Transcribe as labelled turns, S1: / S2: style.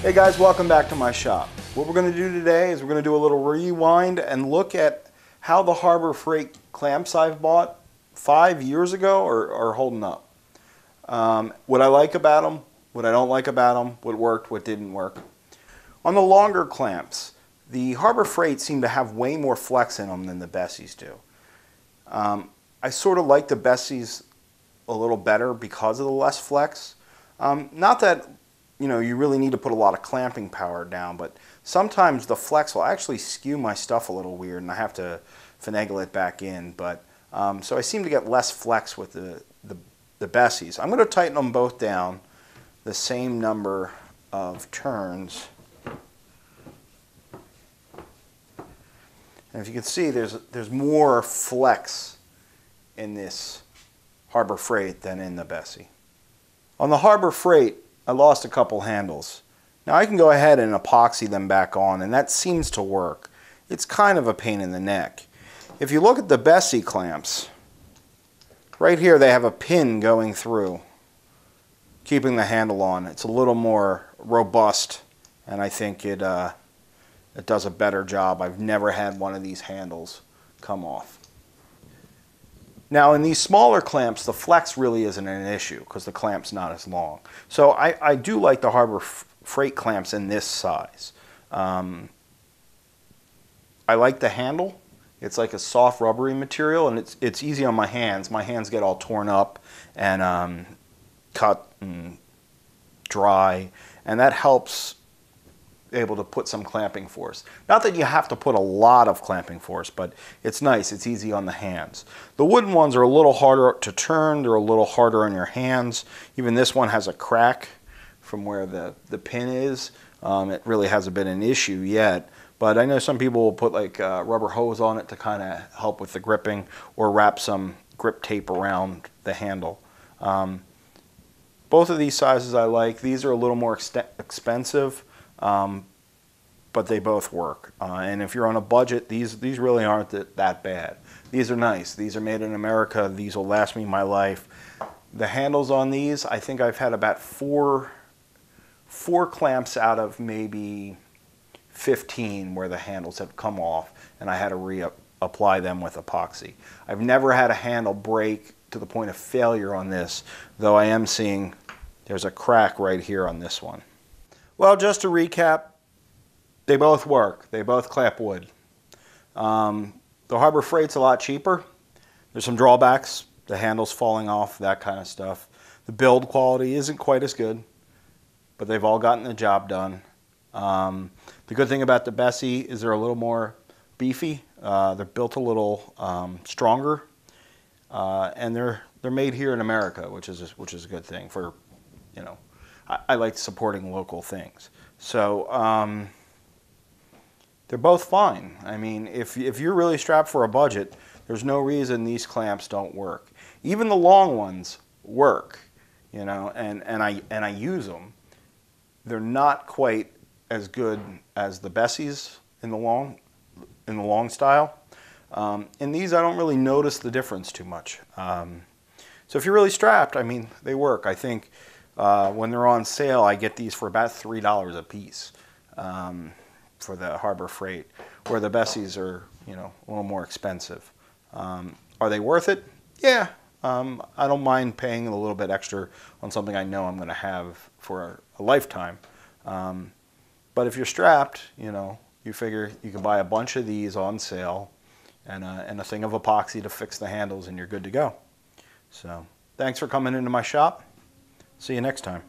S1: Hey guys, welcome back to my shop. What we're going to do today is we're going to do a little rewind and look at how the Harbor Freight clamps I've bought 5 years ago are holding up. What I like about them, what I don't like about them, what worked, what didn't work. On the longer clamps, the Harbor Freight seem to have way more flex in them than the Bessy's do. I sort of like the Bessy's a little better because of the less flex. Not that you really need to put a lot of clamping power down, but sometimes the flex will actually skew my stuff a little weird and I have to finagle it back in. But so I seem to get less flex with the Bessy's. I'm going to tighten them both down the same number of turns. And if you can see, there's more flex in this Harbor Freight than in the Bessy. On the Harbor Freight, I lost a couple handles. Now I can go ahead and epoxy them back on, and that seems to work. It's kind of a pain in the neck. If you look at the Bessy clamps, right here they have a pin going through, keeping the handle on. It's a little more robust, and I think it does a better job. I've never had one of these handles come off. Now in these smaller clamps, the flex really isn't an issue because the clamp's not as long. So I do like the Harbor Freight clamps in this size. I like the handle. It's like a soft rubbery material, and it's easy on my hands. My hands get all torn up and cut and dry, and that helps able to put some clamping force. Not that you have to put a lot of clamping force, but it's nice. It's easy on the hands. The wooden ones are a little harder to turn. They're a little harder on your hands. Even this one has a crack from where the pin is. It really hasn't been an issue yet, but I know some people will put like a rubber hose on it to kind of help with the gripping, or wrap some grip tape around the handle. Both of these sizes I like. These are a little more expensive. But they both work. And if you're on a budget, these really aren't that bad. These are nice. These are made in America. These will last me my life. The handles on these, I think I've had about four clamps out of maybe 15 where the handles have come off, and I had to reapply them with epoxy. I've never had a handle break to the point of failure on this, though I am seeing there's a crack right here on this one. Well, just to recap, they both work. They both clamp wood. The Harbor Freight's a lot cheaper. There's some drawbacks, the handles falling off, that kind of stuff. The build quality isn't quite as good, but they've all gotten the job done. The good thing about the Bessy is they're a little more beefy. They're built a little stronger, and they're made here in America, which is a good thing for, I like supporting local things. So they're both fine. I mean, if you're really strapped for a budget, there's no reason these clamps don't work. Even the long ones work, and I use them. They're not quite as good as the Bessy's in the long style. In these, I don't really notice the difference too much. So if you're really strapped, I mean, they work. I think when they're on sale, I get these for about $3 a piece for the Harbor Freight, where the Bessy's are, a little more expensive. Are they worth it? Yeah. I don't mind paying a little bit extra on something I know I'm going to have for a lifetime. But if you're strapped, you figure you can buy a bunch of these on sale and a thing of epoxy to fix the handles, and you're good to go. So thanks for coming into my shop. See you next time.